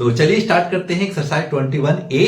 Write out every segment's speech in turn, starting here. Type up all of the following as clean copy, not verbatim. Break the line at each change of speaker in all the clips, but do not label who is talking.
तो चलिए स्टार्ट करते हैं एक्सरसाइज 21A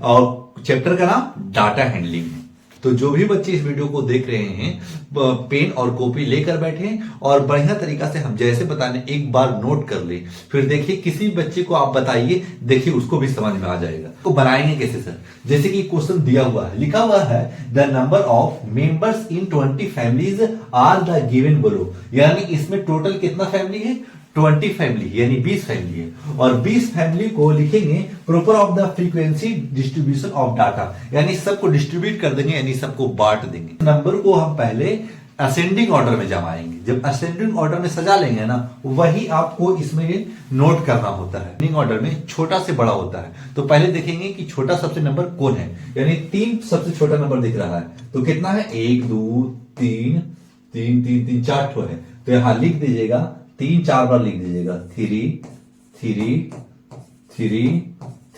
और चैप्टर का नाम डाटा हैंडलिंग है। तो जो भी बच्चे इस वीडियो को देख रहे हैं पेन और कॉपी लेकर बैठे और बढ़िया तरीका से हम जैसे बताने एक बार नोट कर ले, फिर देखिए किसी बच्चे को आप बताइए, देखिए उसको भी समझ में आ जाएगा। तो बनाएंगे कैसे सर? जैसे कि क्वेश्चन दिया हुआ है, लिखा हुआ है the number of members in 20 families are the given below, यानी इसमें टोटल कितना फैमिली है? 20 फैमिली यानी 20 फैमिली है और 20 फैमिली को लिखेंगे proper off the frequency distribution of data, यानी सबको डिस्ट्रीब्यूट कर देंगे, यानी सबको बांट देंगे। नंबर को हम पहले असेंडिंग ऑर्डर में जमाएंगे। जब असेंडिंग ऑर्डर में सजा लेंगे ना, वही आपको इसमें नोट करना होता है। असेंडिंग ऑर्डर में छोटा से बड़ा होता है, तो पहले देखेंगे कि छोटा सबसे नंबर कौन है, यानी 3 सबसे छोटा नंबर दिख रहा है, तो कितना है? 1 2 3 3 3 3 4 ठो है, तो यहां लिख दीजिएगा 3-4 बार लिख दीजिएगा 3 3 3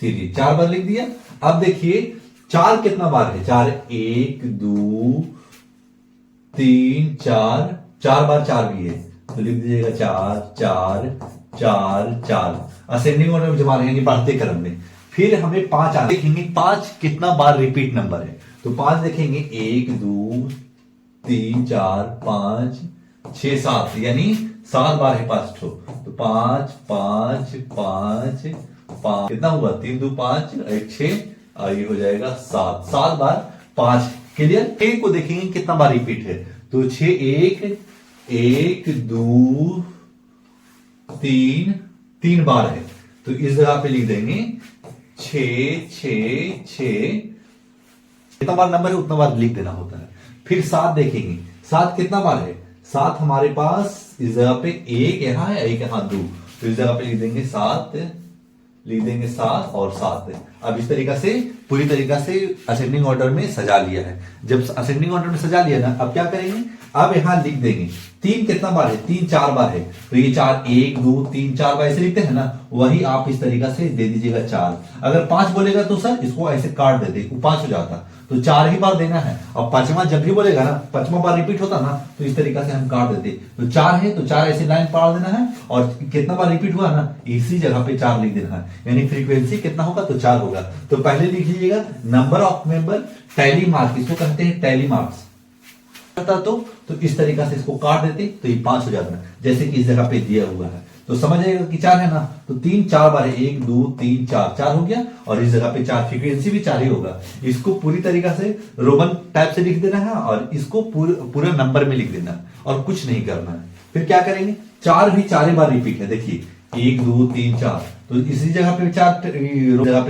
3 4 बार लिख दिया। अब देखिए 4 कितना बार है? 4 1 2 3 4 4 बार 4 भी है, तो लिख दीजिएगा 4 4 4 4 असेंडिंग ऑर्डर में जमा रहेंगे बढ़ते क्रम में। फिर हमें 5 देखेंगे 5 कितना बार रिपीट नंबर है, तो 5 देखेंगे 1 2 3 4 5 6 7, यानी 7 बार है 5 ठो, तो 5 5 5 5 कितना हुआ? 3 2 5 1 6 और ये हो जाएगा 7 7 बार 5। क्लियर? 6 को देखेंगे कितना बार रिपीट है, तो 6 1 1 2 3 3 बार है, तो इस जगह पे लिख देंगे 6 6 6। कितना बार नंबर है उतना बार लिख देना होता है। फिर 7 देखेंगे, 7 कितना बार है? 7 हमारे पास इस जगह पे एक यहां है, एक यहां 2, तो इस जगह पे लिख देंगे 7, लिख देंगे 7 और 7। अब इस तरीका से पूरी तरीका से असेंडिंग ऑर्डर में सजा लिया है। जब असेंडिंग ऑर्डर में सजा लिया ना, अब क्या करेंगे? अब यहां लिख देंगे 3 कितना बार है? 3 4 बार है, तो ये 4 1 2 3 4 बार ऐसे लिखते हैं ना, वही आप इस तरीका से दे दीजिएगा 4। अगर 5 बोलेगा तो सर इसको ऐसे काट देते, 5 हो जाता, तो 4 ही बार देना है। और 5वां जब भी बोलेगा ना, 5वां बार रिपीट होता ना, तो इस तरीका से हम काट देते। तो 4 है तो 4 ऐसे लाइन पार देना है, और कितना बार रिपीट हुआ ना, इसी जगह पे 4 लिख देना है, यानी फ्रीक्वेंसी कितना होगा? तो 4 होगा। तो पहले लिख लीजिएगा number of member tally marks, इसको कहते हैं टैली मार्क्स। तो इस तरीका से इसको काट देते तो ये 5 हो जाता है, जैसे कि इस जगह पे दिया हुआ है। तो समझ आएगा कि 4 है ना, तो 3 4 बार है, 1 2 3 4 4 हो गया, और इस जगह पे 4 फ्रीक्वेंसी भी 4 ही होगा। इसको पूरी तरीका से रोमन टाइप से लिख देना है और इसको पूरा नंबर में लिख देना है, और कुछ नहीं करना है। फिर क्या करेंगे? 4 भी 4 बार रिपीट है, देखिए 1 2 3 4, तो इसी जगह पे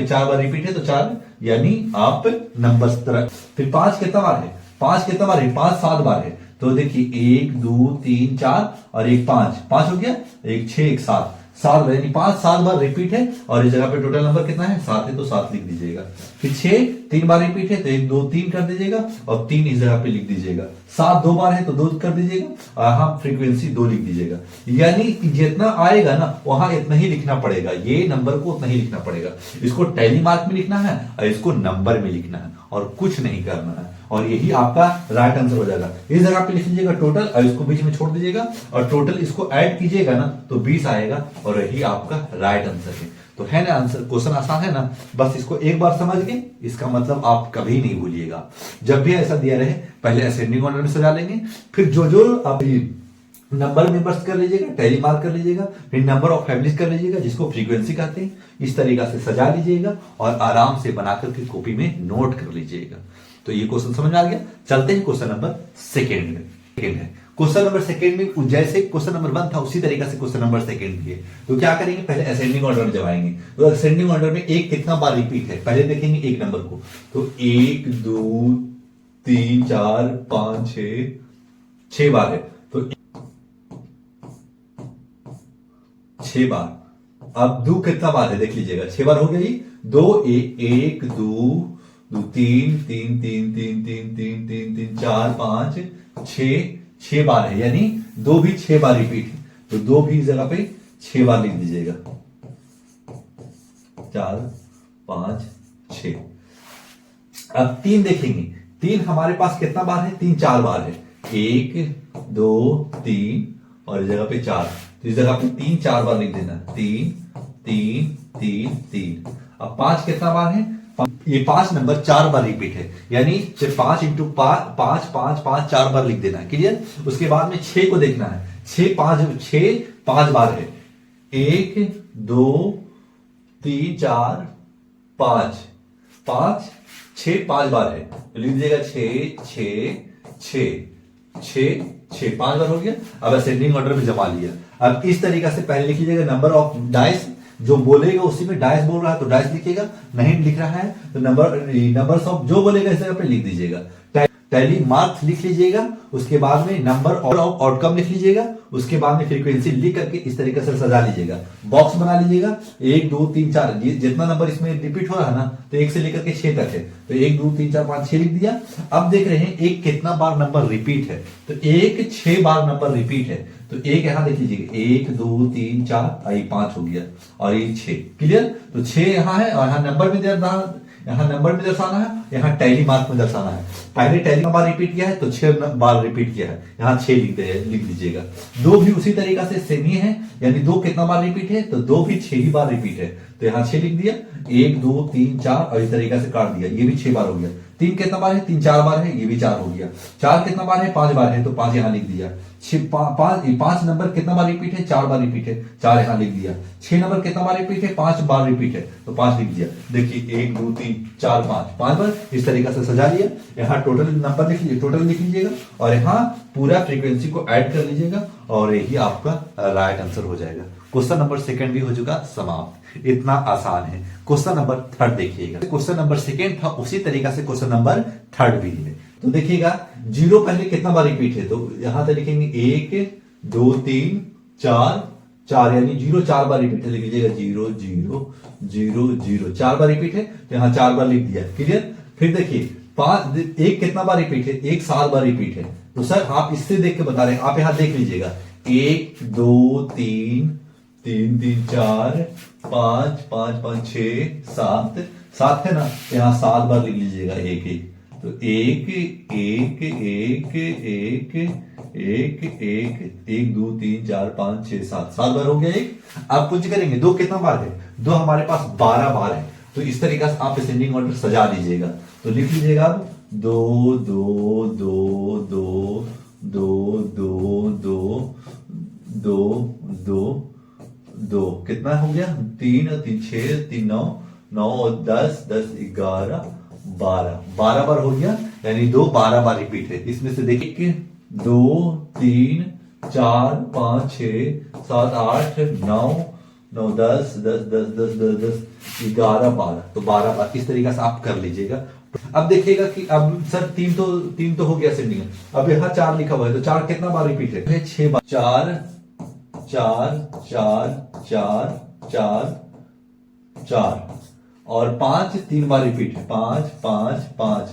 4 बार रिपीट है, तो 4 यानी आप नंबर तरह। फिर 5 कितना बार है? 5 कितना बार है? 5 7 बार है, तो देखिए 1 2 3 4 और 1 5 5 हो गया, 1 6 1 7 7 बार, यानी 5 7 बार रिपीट है, और इस जगह पे टोटल नंबर कितना है? 7 है, तो 7 लिख दीजिएगा। फिर 6 3 बार रिपीट है, तो 1 2 3 कर दीजिएगा, और 3 इस जगह पे लिख दीजिएगा। 7 2 बार है तो 2 कर दीजिएगा, और हाँ फ्रीक्वेंसी 2 लिख दीजिएगा। यानी जितना आएगा ना वहां इतना ही लिखना पड़ेगा, ये नंबर को उतना ही लिखना पड़ेगा। इसको टैली मार्क में लिखना है और इसको नंबर में लिखना है, और कुछ नहीं करना है, और यही आपका राइट आंसर हो जाएगा। इस जगह पे लिख लीजिएगा टोटल, और इसको बीच में छोड़ दीजिएगा, और टोटल इसको ऐड कीजिएगा ना, तो 20 आएगा, और यही आपका राइट आंसर है। तो है ना आंसर? क्वेश्चन आसान है ना, बस इसको एक बार समझ के इसका मतलब आप कभी नहीं भूलिएगा। जब भी ऐसा दिया रहे पहले असेंडिंग ऑर्डर में सजा लेंगे, फिर जो आप नंबर मेंबर्स कर लीजिएगा, टैली मार्क कर लीजिएगा, फिर नंबर ऑफ फैमिलीज कर लीजिएगा, जिसको फ्रीक्वेंसी कहते हैं। इस तरीका से सजा लीजिएगा और आराम से बनाकर के कॉपी में नोट कर लीजिएगा। तो ये क्वेश्चन समझ में आ गया। चलते हैं क्वेश्चन नंबर सेकेंड में। क्वेश्चन नंबर सेकेंड में जैसे क्वेश्चन नंबर 1 था उसी तरीका से क्वेश्चन नंबर सेकेंड भी है। तो क्या करेंगे? पहले असेंडिंग ऑर्डर में जमाएंगे। तो असेंडिंग ऑर्डर में एक कितना बार रिपीट है, पहले देखेंगे एक नंबर को, तो 1 2 3 4 5 6 बार है, तो 6 बार। अब 2 कितना बार है? देख लीजिएगा 6 बार हो गई। 2 1 2 2 3 3 3 3 3 3 3 3 4 5 6 बार है, यानी 2 भी 6 बार रिपीट है, तो 2 भी इस जगह पे 6 बार लिख दीजिएगा। 4 5 6। अब 3 देखेंगे, 3 हमारे पास कितना बार है? 3 4 बार है, 1 2 3 और इस जगह पे 4, तो इस जगह पे 3 4 बार लिख देना, 3 3 3 3। अब 5 कितना बार है? ये 5 नंबर 4 बार रिपीट है, यानी 5 इंटू 5 5 5 4 बार लिख देना है। क्लियर? उसके बाद में 6 को देखना है। 6 5 बार है। 1 2 3 4 5 5 6 5 बार है, तो लिख दीजिएगा 6 6 6 6 6 5 बार हो गया। अब असेंडिंग ऑर्डर में जमा लिया। अब इस तरीका से पहले लिख लीजिएगा नंबर ऑफ डाइस, जो बोलेगा उसी में डाइस बोल रहा है तो डाइस लिखिएगा, नहीं लिख रहा है तो नंबर्स ऑफ जो बोलेगा इस जगह पे लिख दीजिएगा। टैली मार्क्स लिख लीजिएगा, उसके बाद में नंबर ऑफ आउटकम लिख लीजिएगा, उसके बाद में फ्रीक्वेंसी लिख करके इस तरीके से सजा लीजिएगा। बॉक्स बना लीजिएगा 1 2 3 4, जितना नंबर इसमें रिपीट हो रहा है ना, तो 1 से लेकर के 6 तक है, तो 1 2 3 4 5 6 लिख दिया। अब देख रहे हैं एक कितना बार नंबर रिपीट है, तो 1 6 बार नंबर रिपीट है, तो एक यहां देख लीजिएगा 1 2 3 4 आई 5 हो गया और ये 6। क्लियर? तो 6 यहां है और यहां नंबर में यहाँ नंबर में दर्शाना है, यहाँ टैली मार्क में दर्शाना है। पहले टैली बार रिपीट किया है तो 6 बार रिपीट किया है, यहाँ 6 लिख दीजिएगा। 2 भी उसी तरीका से सेम ही है, यानी 2 कितना बार रिपीट है, तो 2 भी 6 ही बार रिपीट है, तो यहाँ 6 लिख दिया। 1 2 3 4 और इस तरीका से काट दिया, ये भी 6 बार हो गया। 3 कितना बार है? 3 4 बार है, ये भी 4 हो गया। 4 कितना बार है? 5 बार है, तो 5 यहाँ लिख दिया। 5 नंबर कितना बार रिपीट है? 4 बार रिपीट है, 4 यहाँ लिख दिया। 6 नंबर कितना बार रिपीट है? 5 बार रिपीट है, तो 5 लिख दिया। देखिए 1 2 3 4 5 बार इस तरीका से सजा लिया। यहाँ टोटल नंबर लिख लीजिए, टोटल लिख लीजिएगा और यहाँ पूरा फ्रीक्वेंसी को ऐड कर लीजिएगा और यही आपका राइट आंसर हो जाएगा। क्वेश्चन नंबर 2 भी हो चुका समाप्त। इतना आसान है। क्वेश्चन नंबर 3 देखिएगा। क्वेश्चन नंबर 2 था, उसी तरीका से क्वेश्चन नंबर 3 भी है। तो देखिएगा 0 पहले कितना बार रिपीट है, तो यहां से लिखेंगे 1 2 3 4 4, यानी 0 4 बार रिपीट है, लिख लीजिएगा 0 0 0 0 4 बार रिपीट है, तो यहाँ 4 बार लिख दिया। क्लियर? फिर देखिए 1 कितना बार रिपीट है? 1 7 बार रिपीट है, तो सर आप इससे देख के बता रहे हैं, आप यहां देख लीजिएगा 1 2 3 3 3 4 5 5 5 6 7 7 है ना, यहाँ 7 बार लिख लीजिएगा 1 1, तो 1 1 1 1 1 1 1 2 3 4 5 6 7 बार हो गया। एक अब कुछ करेंगे, 2 कितना बार है? 2 हमारे पास 12 बार है, तो इस तरीका से आप असेंडिंग ऑर्डर सजा लीजिएगा। तो लिख लीजिएगा अब 2 2 2 2 2 2 2 2 2 2 कितना हो गया? 3 और 3 6 3 9 9 और 10 10 11 12 बार हो गया, यानी 2 12 बार रिपीट है। इसमें से देखिए 2 3 4 5 6 7 8 9 9 10 10 10 10 10 10 11 12, तो 12 बार इस तरीका से आप कर लीजिएगा। अब देखिएगा कि अब सर 3 तो हो गया सेंडिंग, अब यहाँ 4 लिखा हुआ है, तो 4 कितना बार रिपीट है? 6 बार। 4 4 4 4 4 4 और 5 3 बार रिपीट है, 5 5 5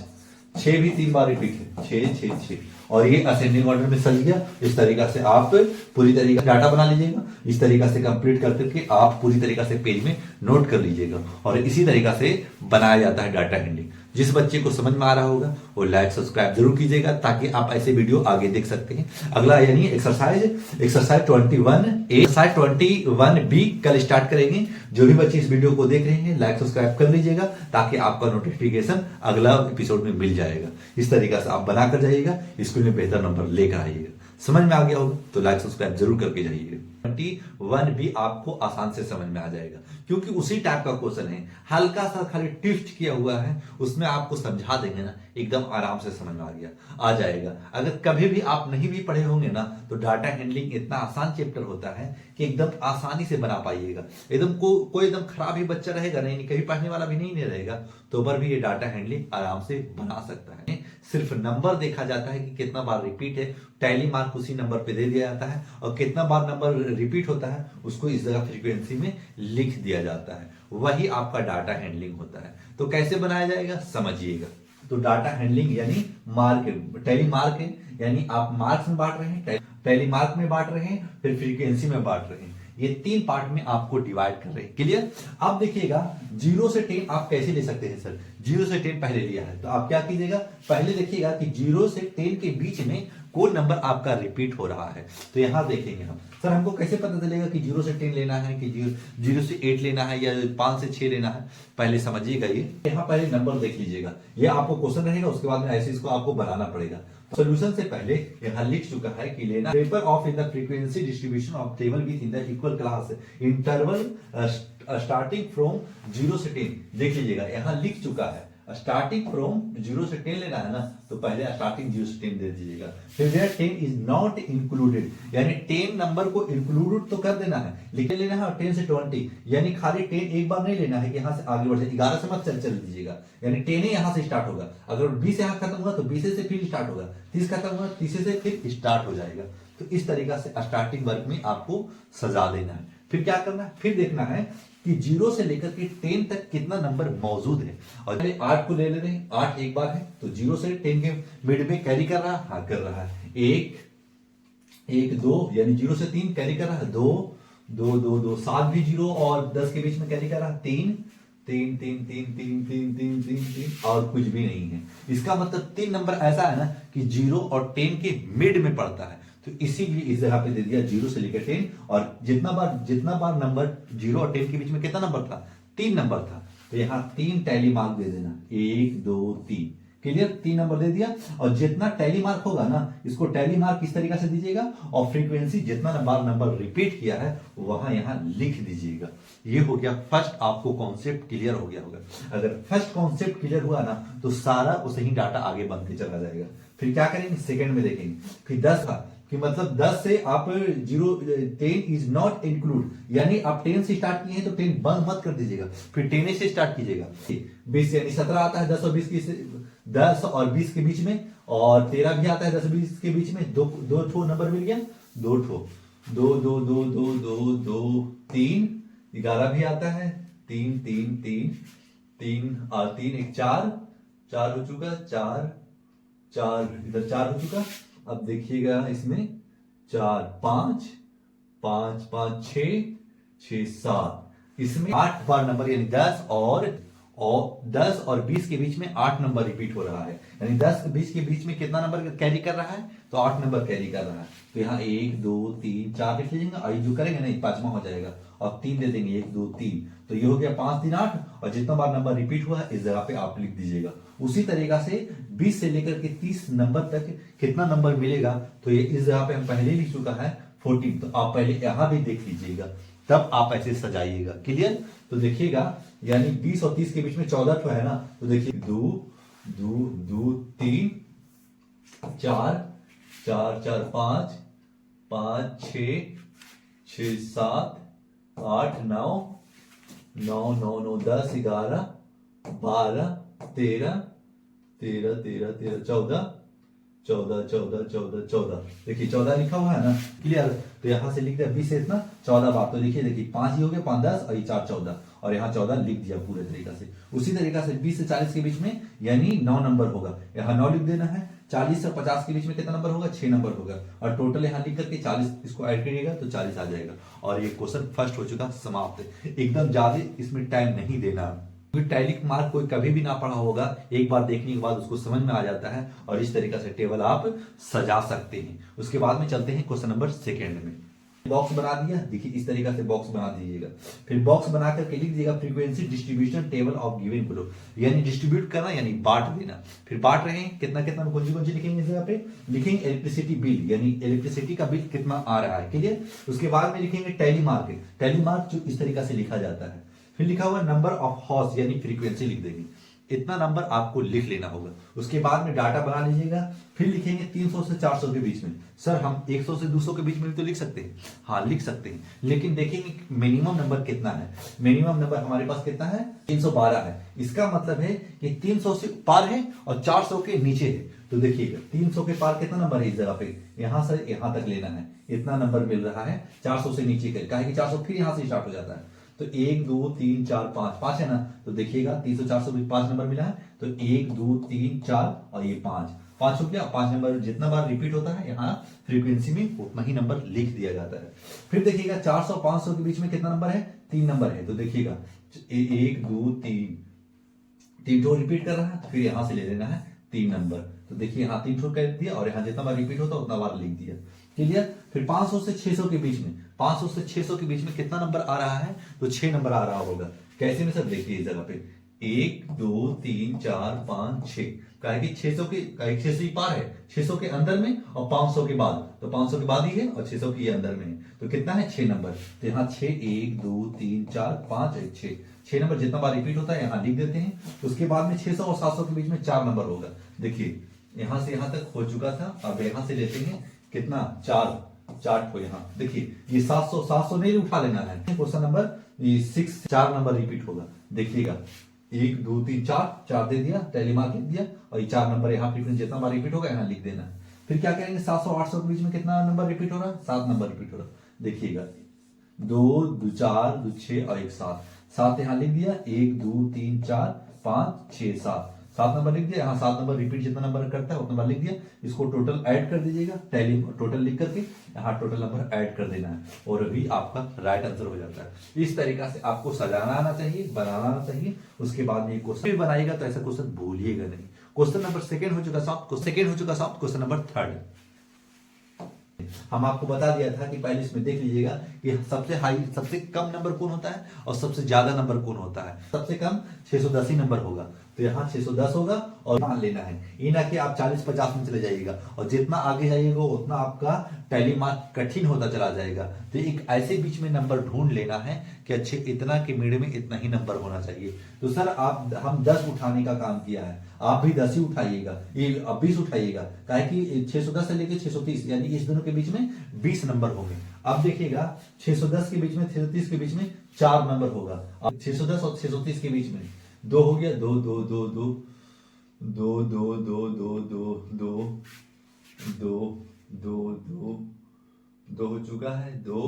6 भी 3 बार रिपीट है, 6 6 6, और ये असेंडिंग ऑर्डर में सज गया। इस तरीका से आप पूरी तरीका से डाटा बना लीजिएगा। इस तरीका से कंप्लीट कर करके आप पूरी तरीका से पेज में नोट कर लीजिएगा, और इसी तरीका से बनाया जाता है डाटा हैंडलिंग। जिस बच्चे को समझ में आ रहा होगा वो लाइक सब्सक्राइब जरूर कीजिएगा, ताकि आप ऐसे वीडियो आगे देख सकते हैं। अगला यानी एक्सरसाइज 21 बी कल स्टार्ट करेंगे। जो भी बच्चे इस वीडियो को देख रहे हैं लाइक सब्सक्राइब कर लीजिएगा, ताकि आपका नोटिफिकेशन अगला एपिसोड में मिल जाएगा। इस तरीका से आप बना कर जाइएगा, स्कूल में बेहतर नंबर लेकर आइएगा। समझ में आ गया होगा तो लाइक सब्सक्राइब जरूर करके जाइए। 21 भी आपको आसान से समझ में आ जाएगा, क्योंकि उसी टाइप का क्वेश्चन है, हल्का सा खाली ट्विस्ट किया हुआ है, उसमें आपको समझा देंगे ना, एकदम आराम से समझ में आ जाएगा। अगर कभी भी आप नहीं भी पढ़े होंगे ना, तो डाटा हैंडलिंग इतना आसान चैप्टर होता है कि एकदम आसानी से बना पाइएगा। एकदम कोई एकदम खराब ही बच्चा रहेगा नहीं, कभी पढ़ने वाला भी नहीं रहेगा, तो पर भी ये डाटा हैंडलिंग आराम से बना सकता है। सिर्फ नंबर देखा जाता है कि कितना बार रिपीट है, टैली मार्क उसी नंबर पे दे दिया जाता है, और कितना बार नंबर रिपीट होता है उसको इस जगह फ्रीक्वेंसी में लिख दिया जाता है। वही आपका डाटा हैंडलिंग होता है। तो कैसे बनाया जाएगा समझिएगा। तो डाटा हैंडलिंग यानी मार्क, टैली मार्क है, यानी आप मार्क्स में बांट रहे हैं, टैली मार्क में बांट रहे हैं, फिर फ्रीक्वेंसी में बांट रहे हैं। ये 3 पार्ट में आपको डिवाइड कर रहे हैं। क्लियर? आप देखिएगा 0 से 10 आप कैसे ले सकते हैं सर? 0 से 10 पहले लिया है, तो आप क्या कीजिएगा, पहले देखिएगा कि 0 से 10 के बीच में कोई नंबर आपका रिपीट हो रहा है। तो यहां देखेंगे हम, सर हमको कैसे पता चलेगा कि 0 से 10 लेना है कि 0 से 8 लेना है या 5 से 6 लेना है? पहले समझिएगा, ये यहाँ पहले नंबर देख लीजिएगा, ये आपको क्वेश्चन रहेगा, उसके बाद में ऐसे इसको आपको बनाना पड़ेगा। सोल्यूशन से पहले यहाँ लिख चुका है कि लेना paper of in the frequency distribution of table with in the equal class interval starting from 0 से 10। देख लीजिएगा यहाँ लिख चुका है स्टार्टिंग फ्रॉम 0 से 10 लेना है ना, तो पहले स्टार्टिंग 0 से 10 दे दीजिएगा। फिर 10 इज नॉट इंक्लूडेड, यानी 10 नंबर को इंक्लूड तो कर देना है, लेकिन लेना है 10 से 20, यानी खाली 10 एक बार नहीं लेना है कि यहाँ से आगे बढ़ जाए। 11 से मत चल दीजिएगा, यानी 10 ही यहाँ से स्टार्ट होगा। अगर 20 यहाँ खत्म हुआ तो 20 से फिर स्टार्ट होगा, 30 खत्म हुआ 30 से फिर स्टार्ट हो जाएगा। तो इस तरीका से स्टार्टिंग वर्क में आपको सजा देना है। फिर क्या करना है, फिर देखना है कि 0 से लेकर के 10 तक कितना नंबर मौजूद है। और पहले 8 को ले लेते हैं, 8 एक बार है तो 0 से 10 के मिड में कैरी कर रहा है, हाँ कर रहा है। 1 2 यानी 0 से 3 कैरी कर रहा है, 2 2 2 2 7 भी 0 और 10 के बीच में कैरी कर रहा है, 3 3 3 3 3 3 3 3 3 और कुछ भी नहीं है। इसका मतलब 3 नंबर ऐसा है ना कि 0 और 10 के मिड में पड़ता है, तो इसीलिए इस जगह पे दे दिया 0 से लेकर 10। और जितना बार नंबर 0 और 10 के बीच में कितना नंबर था, 3 नंबर था, तो यहाँ 3 टैली मार्क दे देना, 1 2 3, क्लियर, 3 नंबर दे दिया। और जितना टैली मार्क होगा ना, इसको टैली मार्क किस तरीके से दीजिएगा, और फ्रीक्वेंसी जितना बार नंबर रिपीट किया है वहां यहां लिख दीजिएगा। ये हो गया फर्स्ट, आपको कॉन्सेप्ट क्लियर हो गया होगा। अगर फर्स्ट कॉन्सेप्ट क्लियर हुआ ना तो सारा उसे ही डाटा आगे बढ़ते चला जाएगा। फिर क्या करेंगे, सेकंड में देखेंगे। फिर 10 का कि मतलब 10 से आप 10 इज नॉट इंक्लूड, यानी आप 10 से स्टार्ट किए हैं तो 10 बंद मत कर दीजिएगा, फिर 10 से स्टार्ट कीजिएगा। 20 यानी 17 आता है 10 और 20 के बीच में, और 13 भी आता है 10 और 20 के बीच में। दो ठो नंबर मिल गया, 2 ठो, 2 2 2 2 2 2 3, 11 भी आता है, 3 3 3 3 और 3 1 4 4 हो चुका, 4 4 इधर 4 हो चुका। अब देखिएगा इसमें 4 5 5 5 6 6 7, इसमें 8 बार नंबर, यानी 10 और 20 के बीच में 8 नंबर रिपीट हो रहा है, यानी 10 20 के बीच में कितना नंबर कैरी कर रहा है, तो 8 नंबर कैरी कर रहा है। तो यहाँ 1 2 3 4 लिख लीजिएगा, और जो करेंगे नहीं 5वां हो जाएगा, और 3 दे देंगे, 1 2 3, तो ये हो गया 5 3 8, और जितना बार नंबर रिपीट हुआ है इस जगह पे आप लिख दीजिएगा। उसी तरीका से 20 से लेकर के 30 नंबर तक कितना नंबर मिलेगा, तो ये इस जगह पे हम पहले लिख चुका है 14, तो आप पहले यहां भी देख लीजिएगा, तब आप ऐसे सजाइएगा, क्लियर। तो देखिएगा यानी 20 और 30 के बीच में 14 तो है ना, तो देखिए 2 2 2 3 4 4 4 5 5 6 6 7 8 9 9 9 9 10 11 12 13 13 13 13 14 14 14 14 14, देखिए 14 लिखा हुआ है ना, क्लियर। तो यहां से लिख दिया 20 से इतना 14 बार, तो देखिए 5 ही हो गया, 5 10 और ये 4 14, और यहाँ 14 लिख दिया पूरे तरीका से। उसी तरीका से 20 से 40 के बीच में यानी 9 नंबर होगा, यहाँ 9 लिख देना है। 40 से 50 के बीच में कितना नंबर होगा, 6 नंबर होगा, और टोटल यहाँ लिख करके 40 इसको ऐड करिएगा तो 40 आ जाएगा। और ये क्वेश्चन फर्स्ट हो चुका, समाप्त। एकदम ज्यादा इसमें टाइम नहीं देना, टैली मार्क कोई कभी भी ना पढ़ा होगा, एक बार देखने के बाद उसको समझ में आ जाता है, और इस तरीके से टेबल आप सजा सकते हैं। उसके बाद में चलते हैं क्वेश्चन नंबर सेकंड में। बॉक्स बना दिया, देखिए इस तरीके से बॉक्स बना दीजिएगा। फिर बॉक्स बना करके लिख दीजिएगा frequency distribution table of given group, यानी डिस्ट्रीब्यूट करना यानी बांट देना। फिर बांट रहे हैं कितना कितना कौन सी लिखेंगे इस जगह पे, लिखेंगे इलेक्ट्रिसिटी बिल, यानी इलेक्ट्रिसिटी का बिल कितना आ रहा है, क्लियर। उसके बाद में लिखेंगे टैली मार्क, टैली मार्क जो इस तरीके से लिखा जाता है। फिर लिखा हुआ नंबर ऑफ हॉर्स, यानी फ्रीक्वेंसी लिख देंगे, इतना नंबर आपको लिख लेना होगा। उसके बाद में डाटा बना लीजिएगा। फिर लिखेंगे 300 से 400 के बीच में। सर हम 100 से 200 के बीच में भी तो लिख सकते हैं, हाँ लिख सकते हैं, लेकिन देखेंगे मिनिमम नंबर कितना है। मिनिमम नंबर हमारे पास कितना है, 312 है। इसका मतलब है कि 300 से पार है और 400 के नीचे है। तो देखिएगा 300 के पार कितना नंबर है इस जगह पे, यहां से यहां तक लेना है, इतना नंबर मिल रहा है। 400 से नीचे का है कि 400 फिर यहां से स्टार्ट हो जाता है, तो 1 2 3 4 5 5 है ना, तो देखिएगा 300 400 भी 5 नंबर मिला है, तो 1 2 3 4 और ये 5 हो गया। 5 नंबर जितना बार रिपीट होता है यहाँ फ्रीक्वेंसी में उतना ही नंबर लिख दिया जाता है। फिर देखिएगा 400 500 के बीच में कितना नंबर है, 3 नंबर है, तो देखिएगा 1 2 3 3 तो रिपीट कर रहा है, तो फिर यहां से ले लेना है 3 नंबर। तो देखिए यहाँ 3 ठो कर दिया और यहाँ जितना बार रिपीट होता है उतना बार लिख दिया। क्लियर। फिर 500 से 600 के बीच में, 500 से 600 के बीच में कितना नंबर आ रहा है, तो 6 नंबर आ रहा होगा। कैसे में सर, देखिए इस जगह पे 1 2 3 4 5 6, कहे कि 600 के 600 ही पार है, 600 के अंदर में और 500 के बाद, तो 500 के बाद ही है और 600 के अंदर में है, तो कितना है 6 नंबर। तो यहाँ 6 1 2 3 4 5 6, 6 नंबर जितना बार रिपीट होता है यहाँ लिख देते हैं। उसके बाद में 600 और 700 के बीच में 4 नंबर होगा। देखिए यहां से यहां तक हो चुका था, अब यहां से लेते हैं कितना 4 ठो। यहाँ देखिए ये 700 नहीं उठा लेना है। क्वेश्चन नंबर 6 4 नंबर रिपीट होगा। देखिएगा 1 2 3 4 दे दिया, टैली मार्क लिख दिया और ये 4 नंबर यहाँ फ्रीक्वेंसी जितना बार रिपीट होगा यहाँ लिख देना। फिर क्या करेंगे 700 800 के बीच में कितना नंबर रिपीट हो रहा है, 7 नंबर रिपीट हो रहा है। देखिएगा 2 2 4 2 6 और 1 7 यहाँ लिख दिया, 1 2 3 4 5 6 7 नंबर लिख दिया। यहाँ 7 नंबर रिपीट जितना नंबर करता है उतना नंबर लिख दिया। इसको टोटल ऐड कर दीजिएगा, टैली टोटल लिख करके यहाँ टोटल नंबर ऐड कर देना है और अभी आपका राइट आंसर हो जाता है। इस तरीका से आपको सजाना आना चाहिए, बनाना आना चाहिए। उसके बाद में क्वेश्चन भी बनाएगा तो ऐसा क्वेश्चन भूलिएगा नहीं। क्वेश्चन नंबर सेकंड हो चुका समाप्त। क्वेश्चन नंबर थर्ड हम आपको बता दिया था कि पहले इसमें देख लीजिएगा कि सबसे कम नंबर कौन होता है और सबसे ज्यादा नंबर कौन होता है। सबसे कम 610 ही नंबर होगा, तो यहाँ 610 होगा और मान लेना है। ये ना कि आप 40-50 में चले जाइएगा और जितना आगे जाइएगा उतना आपका टैली मार्क कठिन होता चला जाएगा। तो एक ऐसे बीच में नंबर ढूंढ लेना है कि अच्छे इतना के मिड में इतना ही नंबर होना चाहिए। तो सर हम 10 उठाने का काम किया है, आप भी 10 ही उठाइएगा, ये अब 20 उठाइएगा, काहे कि 610 से लेके 630 यानी इस दोनों के बीच में 20 नंबर होंगे। अब देखिएगा 610 के बीच में 630 के बीच में 4 नंबर होगा। अब 610 और 630 के बीच में 2 हो गया, 2 2 2 2 2 2 2 2 2 2 2 2 2 2 हो चुका है, 2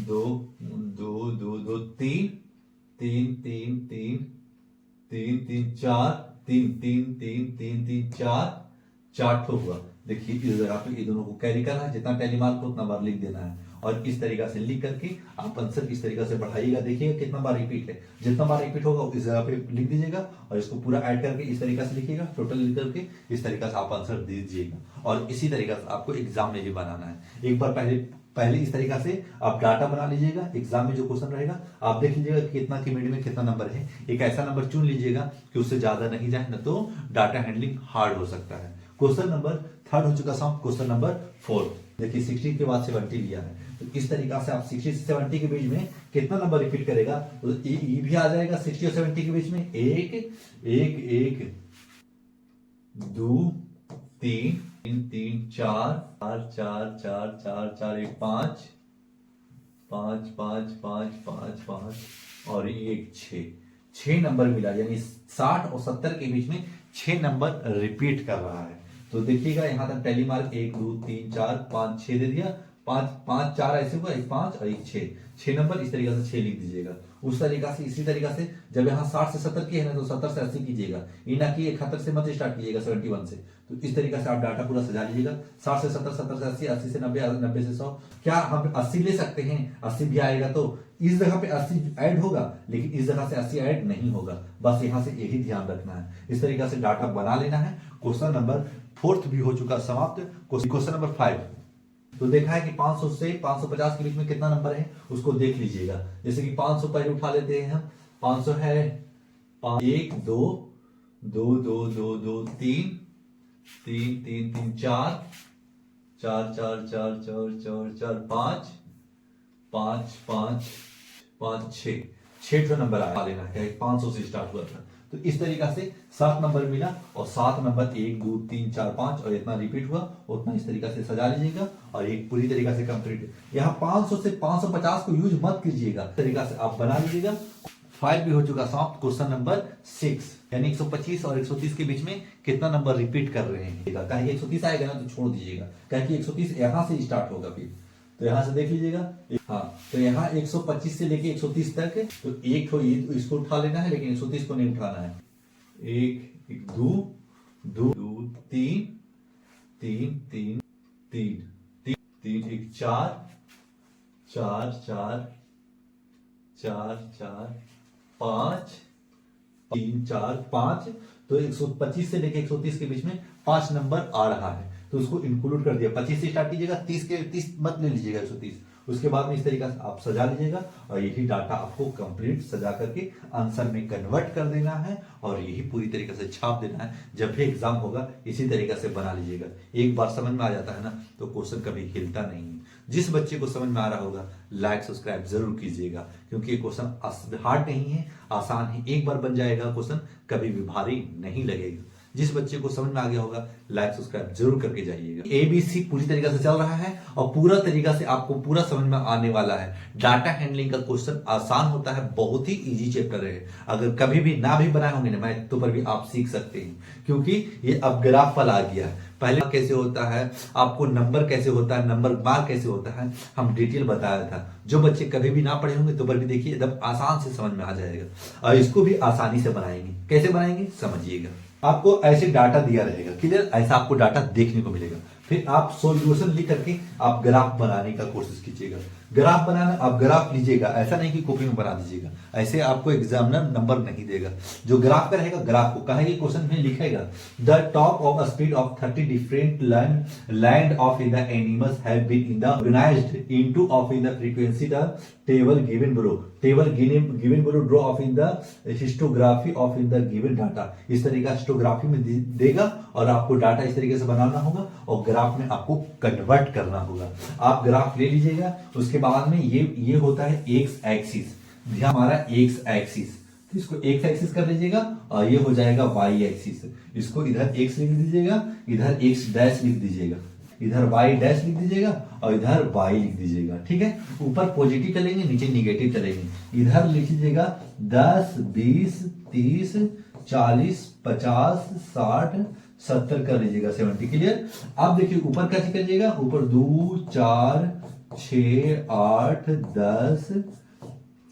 2 2 2 2 3 3 3 3 3 3 4 3 3 3 3 3 4 ठो हुआ। देखिए इस जगह पे ये दोनों को कैरी करना है, जितना टैली मार्क को उतना बार लिख देना है और इस तरीका से लिख करके आप आंसर इस तरीका से बढ़ाइएगा। देखिएगा कितना बार रिपीट है, जितना बार रिपीट होगा इस जगह पे लिख दीजिएगा और इसको पूरा ऐड करके इस तरीका से लिखिएगा, टोटल लिख करके इस तरीका से आप आंसर दीजिएगा। और इसी तरीका से आपको एग्जाम में भी बनाना है। एक बार पहले इस तरीका से आप डाटा बना लीजिएगा, एग्जाम में जो क्वेश्चन रहेगा आप देख लीजिएगा कि कितना की मिनट में कितना नंबर है। एक ऐसा नंबर चुन लीजिएगा कि उससे ज्यादा नहीं जाए, न तो डाटा हैंडलिंग हार्ड हो सकता है। क्वेश्चन नंबर थर्ड हो चुका समाप्त। क्वेश्चन नंबर 4 देखिए 60 के बाद 70 लिया है, तो इस तरीका से आप 60 से 70 के बीच में कितना नंबर रिपीट करेगा, तो ये भी आ जाएगा 60 और 70 के बीच में 1 1 1 2 3 3 4 4 4 4 4 1 5 5 5 5 5 5 और 1 6 नंबर मिला, यानी 60 और 70 के बीच में 6 नंबर रिपीट कर रहा है। तो देखिएगा यहाँ तक टैली मार्क 1 2 3 4 5 6 दे दिया, 5 5 4 ऐसे हुआ, 1 5 और 1 6 नंबर इस तरीका से 6 लिख दीजिएगा। उस तरीका से इसी तरीका से जब यहाँ 60 से 70 की है ना तो 70 से 80 कीजिएगा, ये ना कि 71 से मत स्टार्ट कीजिएगा 71 से। तो इस तरीका से आप डाटा पूरा सजा लीजिएगा। 60 से 70 70 से 80 80 से 90 90 से 100, क्या हम 80 ले सकते हैं, 80 भी आएगा तो इस जगह पे 80 ऐड होगा, लेकिन इस जगह से 80 ऐड नहीं होगा। बस यहाँ से यही ध्यान रखना है, इस तरीका से डाटा बना लेना है। क्वेश्चन नंबर 4 भी हो चुका समाप्त। क्वेश्चन नंबर 5 तो देखा है कि 500 से 550 के बीच में कितना नंबर है उसको देख लीजिएगा। जैसे कि 500 पहले उठा लेते हैं हम, 500 है 1 2 2 2 2 2 3 3 3 3 4 4 4 4 4 4 4 5 5 5 5 6 ठो नंबर आ लेना है। 500 से स्टार्ट हुआ था, तो इस तरीका से 7 नंबर मिला और 7 नंबर 1 2 3 4 5 और इतना रिपीट हुआ, उतना इस तरीका से सजा लीजिएगा और एक पूरी तरीका से कंप्लीट। यहाँ 500 से 550 को यूज मत कीजिएगा, तरीका से आप बना लीजिएगा। 5 भी हो चुका समाप्त। क्वेश्चन नंबर 6 यानी 125 और 130 के बीच में कितना नंबर रिपीट कर रहे हैं। कहीं 130 आएगा ना तो छोड़ दीजिएगा, कहीं 130 यहाँ से स्टार्ट होगा। फिर तो यहां से देख लीजिएगा, हाँ तो यहाँ 125 से लेके 130 तक, तो एक तो इसको उठा लेना है लेकिन 130 को नहीं उठाना है। 1 2 2 3 3 3 3 3 1 4 4 4 4 4 5 3 4 5, तो 125 से लेके 130 के बीच में 5 नंबर आ रहा है, तो उसको इंक्लूड कर दिया। 25 से स्टार्ट कीजिएगा, 30 मत ले लीजिएगा, 130। उसके बाद में इस तरीके से आप सजा लीजिएगा और यही डाटा आपको कंप्लीट सजा करके आंसर में कन्वर्ट कर देना है और यही पूरी तरीके से छाप देना है। जब भी एग्जाम होगा इसी तरीके से बना लीजिएगा। एक बार समझ में आ जाता है ना तो क्वेश्चन कभी हिलता नहीं है। जिस बच्चे को समझ में आ रहा होगा लाइक सब्सक्राइब जरूर कीजिएगा, क्योंकि ये क्वेश्चन हार्ड नहीं है, आसान है। एक बार बन जाएगा क्वेश्चन, कभी भी भारी नहीं लगेगा। जिस बच्चे को समझ में आ गया होगा लाइक सब्सक्राइब जरूर करके जाइएगा। ABC पूरी तरीके से चल रहा है और पूरा तरीका से आपको पूरा समझ में आने वाला है। डाटा हैंडलिंग का क्वेश्चन आसान होता है, बहुत ही इजी चैप्टर है। अगर कभी भी ना भी बनाए होंगे ना मैथ तो पर भी आप सीख सकते हैं, क्योंकि ये अब ग्राफ वाला आ गया है। पहले कैसे होता है, आपको नंबर कैसे होता है, नंबर बार कैसे होता है, हम डिटेल बताया था। जो बच्चे कभी भी ना पढ़े होंगे तो पर भी देखिए एकदम आसान से समझ में आ जाएगा और इसको भी आसानी से बनाएंगे। कैसे बनाएंगे समझिएगा। आपको ऐसे डाटा दिया रहेगा, क्लियर, ऐसा आपको डाटा देखने को मिलेगा। फिर आप सॉल्यूशन लिख करके आप ग्राफ बनाने का कोशिश कीजिएगा। ग्राफ बनाना, आप ग्राफ लीजिएगा, ऐसा नहीं कि कॉपी में बना दीजिएगा, ऐसे आपको एग्जामिनर नंबर नहीं देगा। जो ग्राफ का रहेगा ग्राफ को कहेंगे, क्वेश्चन में लिखेगा the top of a speed of 30 different land of in the animals have been in the organised into of in the frequency the table given below, table given below draw of in the histography of in the given data. इस तरीके का historiography में देगा और आपको data इस तरीके से बनाना होगा और ग्राफ में आपको कन्वर्ट करना होगा। आप ग्राफ ले लीजिएगा। उसके बाद में ये होता है एक्स एक्सिस, ध्यान हमारा एक्स एक्सिस, तो इसको एक्स एक्सिस कर लीजिएगा और ये हो जाएगा वाई एक्सिस। इसको इधर एक्स लिख दीजिएगा, इधर एक्स डैश लिख दीजिएगा, इधर वाई डैश लिख दीजिएगा और इधर वाई लिख दीजिएगा। ठीक है, ऊपर पॉजिटिव चलेंगे, नीचे निगेटिव चलेंगे। इधर लिख लीजिएगा 10 20 30 40 50 60 70 कर लीजिएगा, 70, क्लियर। अब देखिए ऊपर क्या करिएगा, ऊपर 2 4 6 8 10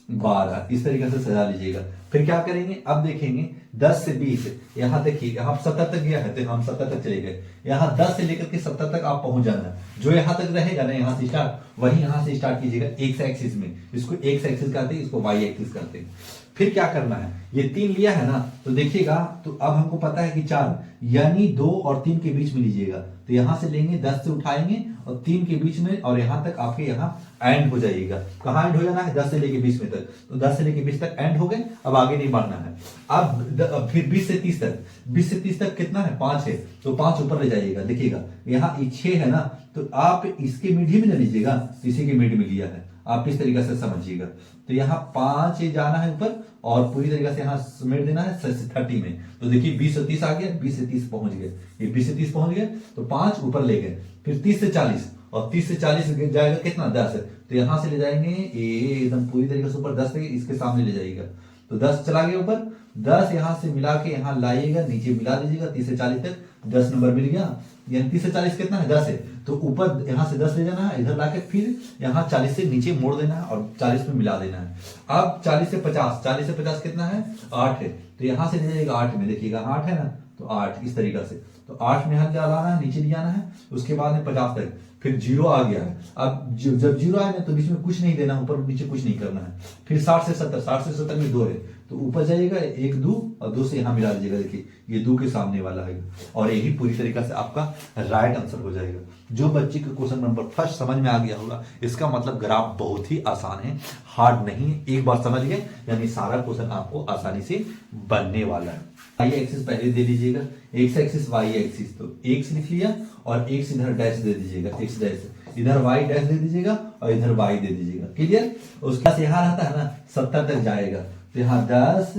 12 इस तरीके से सजा लीजिएगा। फिर क्या करेंगे, अब देखेंगे 10 से 20, यहां देखिए यहां 70 तक गया है तो हम 70 तक चले गए। यहां 10 से लेकर के 70 तक आप पहुंच जाना। जो यहां तक रहेगा ना, यहां से स्टार्ट, वही यहां से स्टार्ट कीजिएगा एक्स एक्सिस में। इसको एक्स एक्सिस कहते हैं, इसको वाई एक्सिस कहते हैं। फिर क्या करना है, ये 3 लिया है ना, तो देखिएगा, तो अब हमको पता है कि 4 यानी 2 और 3 के बीच में लीजिएगा। तो यहां से लेंगे, 10 से उठाएंगे और 3 के बीच में, और यहां तक आपके यहां एंड हो जाइएगा। कहां एंड हो जाना है, 10 से लेके 20 में तक। तो 10 से लेके 20 तक एंड हो गए, अब आगे नहीं बढ़ना है। अब फिर 20 से 30 तक, 20 से 30 तक कितना है, 5 है, तो 5 ऊपर ले जाइएगा। देखिएगा यहाँ 6 है ना, तो आप इसके मिड ही में ले लीजिएगा, इसी के मिड में लिया है, आप इस तरीके से समझिएगा। तो यहाँ 5 जाना है ऊपर और पूरी तरीके से यहाँ समेट देना है 30 में। तो देखिए 20 से 30 आ गया, 20 से 30 पहुंच गए, ये 20 से 30 पहुंच गए, तो 5 ऊपर ले गए। फिर 30 से 40, और 30 से 40 जाएगा कितना, 10, तो यहां से ले जाएंगे एकदम पूरी तरीके से ऊपर 10 इसके सामने ले जाइएगा। तो 10 चला गया ऊपर, 10 यहां से मिला के यहां लाइएगा, नीचे मिला दीजिएगा 30 से 40 तक, 10 नंबर मिल गया। यानी 30 से 40 कितना है, 10 है, तो ऊपर यहां से 10 ले जाना है, इधर लाके फिर यहाँ 40 से नीचे मोड़ देना है और 40 में मिला देना है। अब 40 से 50 कितना है, 8 है, तो यहां से ले जाएगा 8 में, देखिएगा 8 है ना, तो 8 इस तरीका से, तो 8 में यहां लाना है, नीचे ले जाना है। उसके बाद में 50 तक, फिर 0 आ गया है। अब जब 0 आए ना तो बीच में कुछ नहीं देना, ऊपर नीचे कुछ नहीं करना है। फिर 60 से 70 में 2 है, तो ऊपर जाइएगा 1 2 और 2 से यहां मिला दीजिएगा। देखिए ये 2 के सामने वाला है और यही पूरी तरीका से आपका राइट आंसर हो जाएगा। जो बच्चे को क्वेश्चन नंबर फर्स्ट समझ में आ गया होगा, इसका मतलब ग्राफ बहुत ही आसान है, हार्ड नहीं है। एक बार समझ गए यानी सारा क्वेश्चन आपको आसानी से बनने वाला है। वाई एक्सिस पहले दे दीजिएगा, एक्स एक्सिस वाई एक्सिस, तो एक्स लिख लिया और एक्स इधर डैश दे दीजिएगा, एक्स डैश, इधर वाई डैश दे दीजिएगा और इधर वाई दे दीजिएगा, क्लियर। उसके बाद यहाँ रहता है ना 70 तक जाएगा, तो यहाँ 10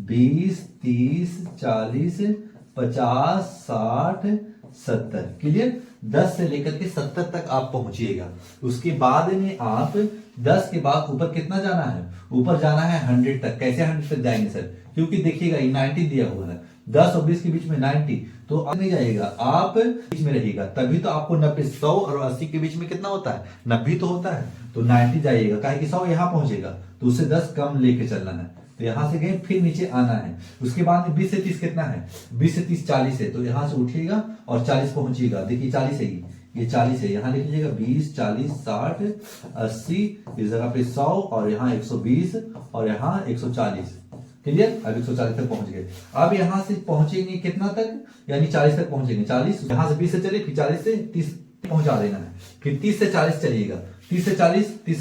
20 30 40 50 60 70, क्लियर। 10 से लेकर के 70 तक आप पहुंचिएगा। उसके बाद में आप 10 के बाद ऊपर कितना जाना है, ऊपर जाना है 100 तक। कैसे 100 तक जाएंगे सर, क्योंकि देखिएगा ये 90 दिया हुआ है, 10 और 20 के बीच में 90, तो अब नहीं जाएगा, आप बीच में रहिएगा, तभी तो आपको 90 100 और 80 के बीच में कितना होता है, 90 तो होता है, तो 90 जाइएगा। काहे कि 100 यहां पहुंचेगा तो उससे 10 कम लेके चलना है, तो यहां से गए फिर नीचे आना है। उसके बाद 20 से 30 कितना है, 20 से 30 40 है, तो यहां से उठिएगा और 40 पहुंचिएगा। देखिए 40 है, ये 40 है, यहां लिख लीजिएगा 20 40 60 80, इस जगह पे 100 और यहाँ 120 और यहाँ 140, क्लियर। अब 140 तक पहुंच गए। अब यहां से पहुंचेंगे कितना तक, यानी 40 तक पहुंचेंगे। 40 यहां से 20 से चले, फिर 40 से 30 पहुंचा देना है, फिर 30 से 40 चलिएगा। 30 से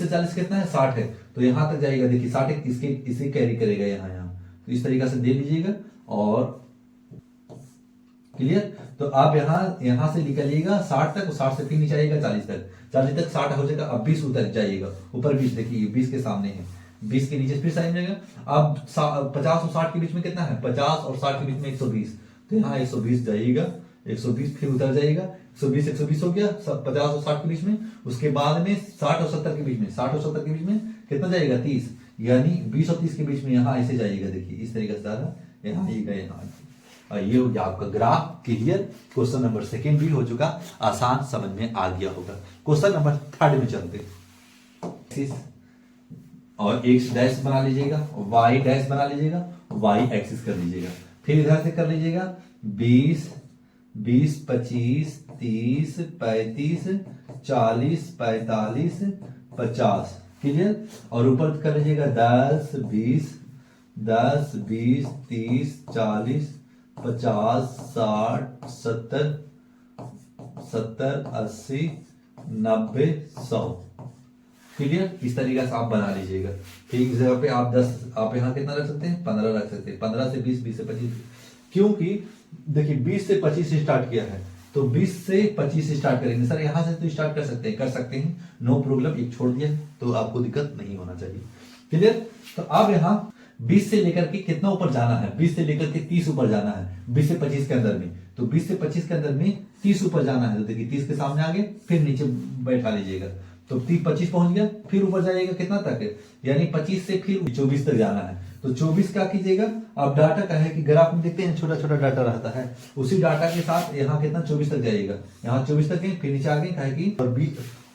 40 कितना है, 60 है, तो यहां तक जाएगा। देखिए 60 इसके इसे कैरी करेगा यहाँ यहाँ, तो इस तरीका से दे लीजिएगा। और क्लियर। तो आप यहां से निकलिएगा 60 तक, 60 से फिर नीचे आइएगा 40 तक, 40 तक 60 हो जाएगा। अब 20 उतर जाइएगा, ऊपर 20 देखिए, 20 के सामने है, 20 के नीचे फिर साइन जाएगा। अब 50 और 60 के बीच में कितना है, 50 और 60 के बीच में 120, तो यहाँ 120 जाइएगा, 120 फिर उतर जाइएगा। 120 हो गया 50 और 60 के बीच में। उसके बाद में 60 और 70 के बीच में, 60 और 70 के बीच में कितना जाएगा, 30, यानी 20 और 30 के बीच में यहाँ ऐसे जाइएगा। देखिए इस तरीके से जाएगा, यहाँ आइएगा, यहाँ। ये हो गया आपका ग्राफ। क्लियर। क्वेश्चन नंबर 2 भी हो चुका, आसान समझ में आ गया होगा। क्वेश्चन नंबर 3 में चलते, और एक्स डैश बना लीजिएगा, वाई डैश बना लीजिएगा, वाई एक्सिस कर लीजिएगा। फिर इधर से कर लीजिएगा 20, 20, 25, 30, 35, 40, 45, 50। क्लियर। और ऊपर कर लीजिएगा 10, 20, 10, 20, 30, 40, 50, 60, 70, 80, 90, 100। क्लियर। इस तरीके से आप बना लीजिएगा। ठीक, इस जगह पे आप 10, आप यहाँ कितना रख सकते हैं, 15 रख सकते हैं। 15 से 20, 20 से 25, क्योंकि देखिए 20 से 25 से स्टार्ट किया है, तो 20 से 25 से स्टार्ट करेंगे। सर यहाँ से तो स्टार्ट कर सकते हैं, नो प्रॉब्लम। एक छोड़ दिया तो आपको दिक्कत नहीं होना चाहिए। क्लियर। तो अब यहाँ 20 से लेकर के कितना ऊपर जाना है, 20 से लेकर के 30 ऊपर जाना है, 20 से 25 के अंदर में। तो 20 से 25 के अंदर में 30 ऊपर जाना है, तो देखिए 30 के सामने आगे, फिर नीचे बैठा लीजिएगा, तो 25 पहुंच गया। फिर ऊपर जाइएगा कितना तक, यानी 25 से फिर 24 तक जाना है। तो 24 क्या कीजिएगा, आप डाटा का है कि ग्राफ में देखते हैं छोटा छोटा डाटा रहता है, उसी डाटा के साथ यहाँ कितना 24 तक जाइएगा। यहाँ 24 तक है, फिर नीचे आ गए, कहे कि और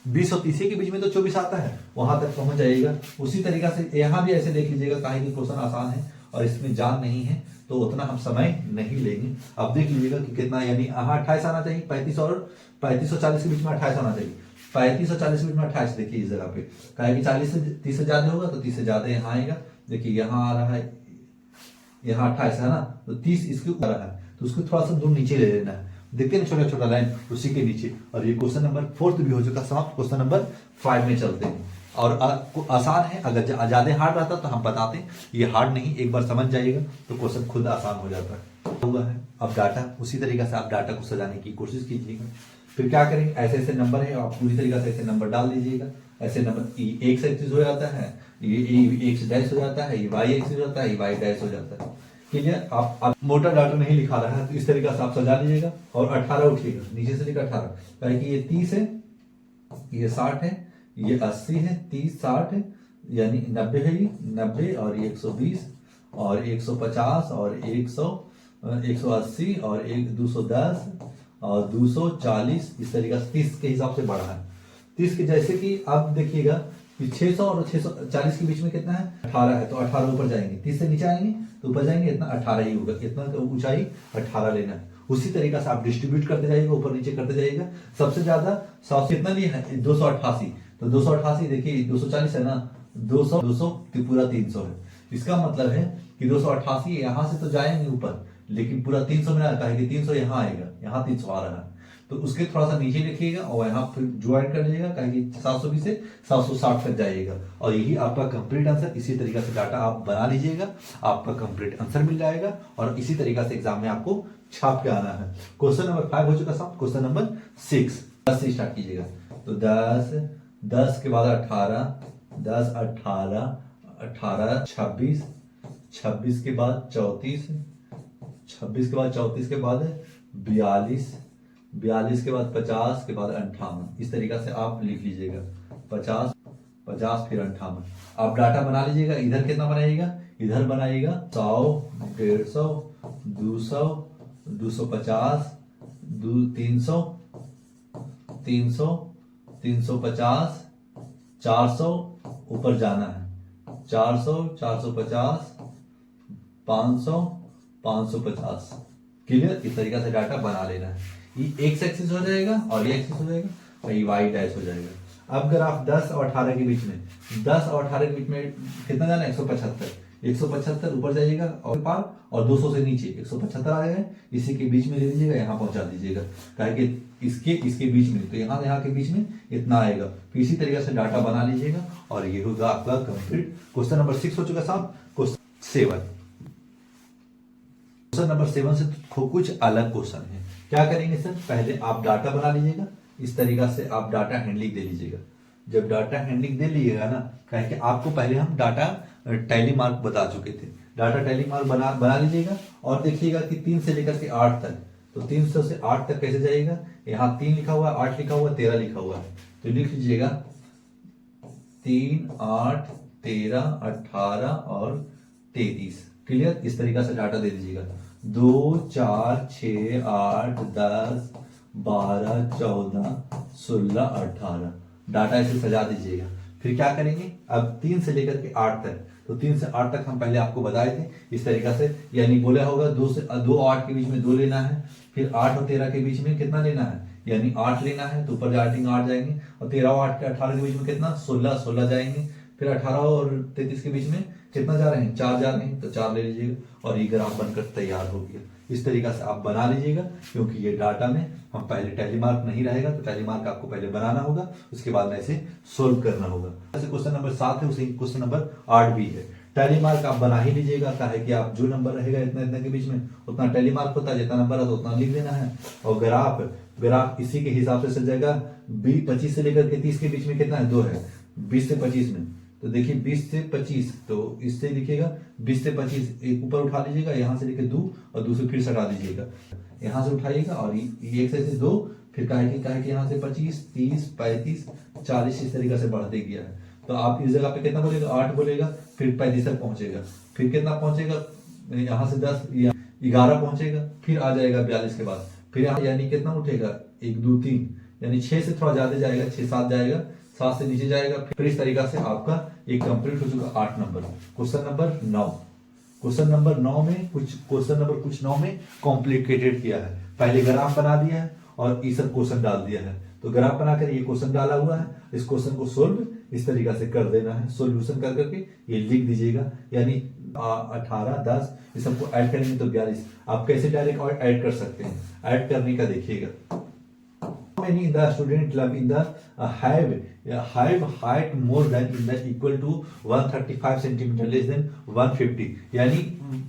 20 और 30 के बीच में तो 24 आता है, वहां तक पहुंच जाएगा। उसी तरीका से यहाँ भी ऐसे देख लीजिएगा, कहे कि क्वेश्चन आसान है और इसमें जान नहीं है, तो उतना हम समय नहीं लेंगे। अब देख लीजिएगा कि कितना, यानी यहाँ 28 आना चाहिए, 35 और 40 के बीच में 28 आना चाहिए। 35 और 40 के बीच में 28, देखिए इस जगह पे कहे कि 40 से 30 से ज्यादा होगा, तो 30 से ज्यादा यहाँ आएगा। देखिए यहाँ आ रहा है, यहाँ 28 है ना, तो 30 इसके ऊपर है, तो उसको थोड़ा सा दूर नीचे ले लेना है। देखते हैं छोटा छोटा लाइन उसी के नीचे। और ये क्वेश्चन नंबर 4 भी हो चुका समाप्त। क्वेश्चन नंबर 5 में चलते हैं। और आसान है, अगर ज्यादा हार्ड रहता तो हम बताते, ये हार्ड नहीं, एक बार समझ जाइएगा तो क्वेश्चन खुद आसान हो जाता है। हुआ है। अब डाटा उसी तरीके से आप डाटा को सजाने की कोशिश कीजिएगा। फिर क्या करेंगे, ऐसे ऐसे नंबर है, आप पूरी तरीके से ऐसे नंबर डाल दीजिएगा। ऐसे नंबर एक से एक्सिस हो जाता है, ये एक्स डैश हो जाता है, ये वाई एक्सिस हो जाता है, ये वाई डैश हो जाता है। क्लियर। आप मोटा डाटा नहीं लिखा रहा है, तो इस तरीके से आप सजा लीजिएगा। और 18 उठिएगा, नीचे से लेकर 18, कहे कि ये 30 है, ये 60 है, ये 80 है, 30, 60 है, यानी 90 है, ये 90 और ये 120 और 150 और 180 और 210 और 240, इस तरीके से 30 के हिसाब से बढ़ा है। 30 के जैसे कि आप देखिएगा कि 600 और 640 के बीच में कितना है, 18 है, तो 18 ऊपर जाएंगे। 30 से नीचे आएंगे तो ऊपर जाएंगे, इतना 18 ही होगा, इतना ऊंचाई 18 लेना है। उसी तरीके से आप डिस्ट्रीब्यूट करते जाइएगा, ऊपर नीचे करते जाइएगा। सबसे ज्यादा 100 कितना लिया है, 288, तो 288 देखिए 240 है ना, 200 तो पूरा 300 है। इसका मतलब है कि 288 यहां से तो जाएंगे ऊपर, लेकिन पूरा 300 में आता है कि 300 यहाँ आएगा, यहाँ 300 आ रहा है, तो उसके थोड़ा सा नीचे लिखिएगा और यहाँ फिर ज्वाइन कर लीजिएगा, कहेंगे 720 से 760 तक जाइएगा। और यही आपका कंप्लीट आंसर। इसी तरीके से डाटा आप बना लीजिएगा, आपका कंप्लीट आंसर मिल जाएगा। और इसी तरीके से एग्जाम में आपको छाप के आना है। क्वेश्चन नंबर 5 हो चुका साहब। क्वेश्चन नंबर 6, 10 से स्टार्ट कीजिएगा। तो 10 के बाद 18, 10, 18, 18, 26, 26 के बाद 34, 26 के बाद 34 के बाद 42, 42 के बाद 50 के बाद 58। इस तरीका से आप लिख लीजिएगा, 50, 50 फिर 58। आप डाटा बना लीजिएगा। इधर कितना बनाइएगा, इधर बनाइएगा 100, 150, 200, 250, 300, 300, 350, 400, ऊपर जाना है 400, 450, 500, 550। क्लियर। इस तरीके से डाटा बना लेना है। ये एक्स एक्सिस हो जाएगा और ये एक्सिस हो जाएगा और ये वाई डैश हो जाएगा। अब अगर आप 10 और 18 के बीच में, 10 और 18 के बीच में कितना जाना है, 175, 175 ऊपर जाइएगा और पार, और 200 से नीचे 175 आ गए, इसी के बीच में ले लीजिएगा, यहाँ पहुंचा दीजिएगा, क्या कि इसके बीच में, तो यहाँ के बीच में इतना आएगा। फिर इसी तरीके से डाटा बना लीजिएगा और ये होगा आपका कंप्लीट। क्वेश्चन नंबर 6 हो चुका साहब। क्वेश्चन 7, क्वेश्चन नंबर 7 से कुछ अलग क्वेश्चन है। क्या करेंगे सर, पहले आप डाटा बना लीजिएगा, इस तरीका से आप डाटा हैंडलिंग दे लीजिएगा। जब डाटा हैंडलिंग दे लीजिएगा ना, कहे कि आपको पहले हम डाटा टैली मार्क बता चुके थे, डाटा टैली मार्क बना लीजिएगा और देखिएगा कि 3 से लेकर के 8 तक, तो 300 से 8 तक कैसे जाएगा, यहाँ 3 लिखा हुआ है, 8 लिखा हुआ है, 13 लिखा हुआ है, तो लिख लीजिएगा 3, 8, 13, 18 और 33। क्लियर, इस तरीका से डाटा दे दीजिएगा। 2, 4, 6, 8, 10, 12, 14, 16, 18 डाटा ऐसे सजा दीजिएगा। फिर क्या करेंगे, अब 3 से लेकर के 8 तक, तो 3 से 8 तक हम पहले आपको बताए थे इस तरीका से, यानी बोला होगा 2 और 8 के बीच में 2 लेना है, फिर 8 और 13 के बीच में कितना लेना है, यानी 8 लेना है, तो ऊपर जाएंगे 8 जाएंगे, और 13 और 8 के 18 के बीच में कितना 16 जाएंगे, फिर 18 और 33 के बीच में कितना जा रहे हैं, 4 जा रहे हैं, तो 4 ले लीजिएगा और ये ग्राफ बनकर तैयार हो गया। इस तरीका से आप बना लीजिएगा, क्योंकि ये डाटा में हम पहले टैली मार्क नहीं रहेगा, तो टैली मार्क आपको पहले बनाना होगा, उसके बाद में इसे सोल्व करना होगा। जैसे क्वेश्चन नंबर 7 है, उसे क्वेश्चन नंबर 8 भी है। टैली मार्क आप बना ही लीजिएगा, क्या है कि आप जो नंबर रहेगा इतना इतना के बीच में उतना टैली मार्क होता है, जितना नंबर है तो उतना लिख देना है। और ग्राफ इसी के हिसाब से चल जाएगा। 25 से लेकर के 30 के बीच में कितना है, 2 है, 20 से 25 में, तो देखिए 20 से 25, तो इससे लिखिएगा 20 से 25, एक ऊपर उठा लीजिएगा, यहाँ से लेके 2 और दूसरे फिर से हटा दीजिएगा, यहाँ से उठाइएगा और ये एक से 2, फिर कहे कि यहाँ से 25, 30, 35, 40 इस तरीके से बढ़ते गया है। तो आप इस जगह पे कितना बोलेगा, 8 बोलेगा, फिर 35 तक पहुंचेगा, फिर कितना पहुंचेगा, यहाँ से 10 या 11 पहुंचेगा, फिर आ जाएगा 42 के बाद, फिर यहाँ यानी कितना उठेगा, 1, 2, 3, यानी 6 से थोड़ा ज्यादा जाएगा, 6, 7 जाएगा, 7 से नीचे जाएगा। फिर इस तरीका से आपका एक कंप्लीट हो चुका 8 number. Question number 9, question number 9 में कुछ 9 में कॉम्प्लिकेटेड किया है। पहले ग्राफ बना दिया है और ये सब क्वेश्चन डाल दिया है, तो ग्राफ बनाकर ये क्वेश्चन डाला हुआ है, इस क्वेश्चन को सोल्व इस तरीका से कर देना है। सोल्यूशन कर करके ये लिख दीजिएगा, यानी 18, 10 ये सबको ऐड करेंगे तो 42। आप कैसे डायरेक्ट ऐड कर सकते हैं, ऐड करने का देखिएगा। Many the student love in the have height more than in the equal to 135 centimeter less than 150, यानी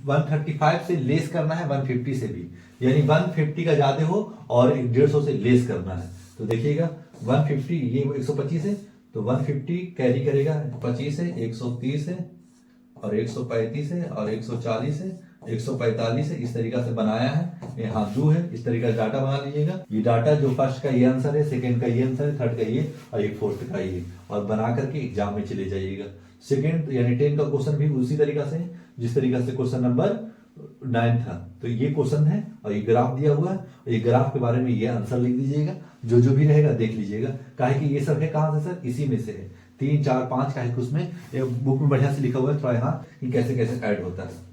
135 से लेस करना है 150 से भी, यानी 150 का ज्यादा हो और 150 से लेस करना है। तो देखिएगा 150 ये 125 है, तो 150 कैरी करेगा 25 है, 130 है और 135 है और 140 है, 145 है, इस तरीका से बनाया है। यहाँ 2 है, इस तरीका से डाटा बना लीजिएगा। ये डाटा जो फर्स्ट का ये आंसर है, सेकंड का ये आंसर है, थर्ड का ये और ये फोर्थ का ये, और बना करके एग्जाम में चले जाइएगा। सेकंड यानी 10 का क्वेश्चन भी उसी तरीका से जिस तरीका से क्वेश्चन नंबर 9 था, तो ये क्वेश्चन है और ये ग्राफ दिया हुआ है, और ये ग्राफ के बारे में ये आंसर लिख दीजिएगा, जो भी रहेगा देख लीजिएगा। काहे कि ये सब है कहां से सर, इसी में से है, 3, 4, 5 का है, उसमें बुक में बढ़िया से लिखा हुआ है थोड़ा यहाँ कि कैसे कैसे ऐड होता है।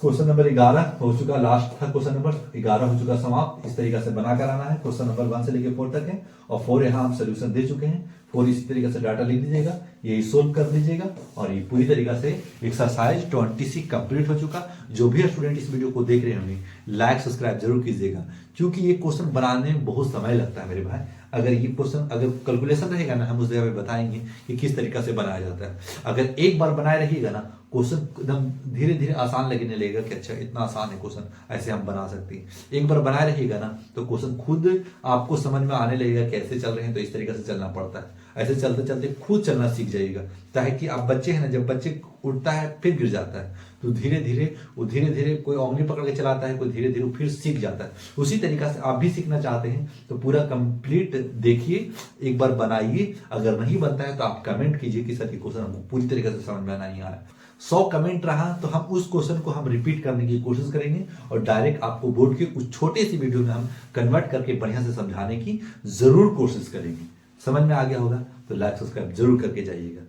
क्वेश्चन नंबर 11 हो चुका, लास्ट था क्वेश्चन नंबर 11 हो चुका समाप्त। इस तरीके से बना कर आना है। क्वेश्चन नंबर 1 से लेकर 4 तक है और 4 यहाँ हम सोल्यूशन दे चुके हैं। 4 इसी तरीके से डाटा लिख दीजिएगा, यही सोल्व कर दीजिएगा और ये पूरी तरीके से एक्सरसाइज 26 कंप्लीट हो चुका। जो भी स्टूडेंट इस वीडियो को देख रहे होंगे लाइक सब्सक्राइब जरूर कीजिएगा, क्योंकि ये क्वेश्चन बनाने में बहुत समय लगता है मेरे भाई। अगर ये क्वेश्चन अगर कैलकुलेशन रहेगा ना, हम उस जगह पे बताएंगे कि किस तरीके से बनाया जाता है। अगर एक बार बनाए रहिएगा ना, क्वेश्चन एकदम धीरे धीरे आसान लगने लगेगा कि अच्छा इतना आसान है क्वेश्चन, ऐसे हम बना सकते हैं। एक बार बनाए रहिएगा ना तो क्वेश्चन खुद आपको समझ में आने लगेगा कैसे चल रहे हैं, तो इस तरीके से चलना पड़ता है। ऐसे चलते चलते खुद चलना सीख जाइएगा। ताकि आप बच्चे हैं ना, जब बच्चे उठता है फिर गिर जाता है, तो धीरे धीरे कोई उंगली पकड़ के चलाता है, कोई धीरे धीरे फिर सीख जाता है। उसी तरीका से आप भी सीखना चाहते हैं तो पूरा कंप्लीट देखिए, एक बार बनाइए। अगर नहीं बनता है तो आप कमेंट कीजिए कि सर ये क्वेश्चन हमको पूरी तरीके से समझ में नहीं आया। 100 कमेंट रहा तो हम उस क्वेश्चन को हम रिपीट करने की कोशिश करेंगे और डायरेक्ट आपको बोर्ड के उस छोटे सी वीडियो में हम कन्वर्ट करके बढ़िया से समझाने की जरूर कोशिश करेंगे। समझ में आ गया होगा तो लाइक सब्सक्राइब जरूर करके जाइएगा।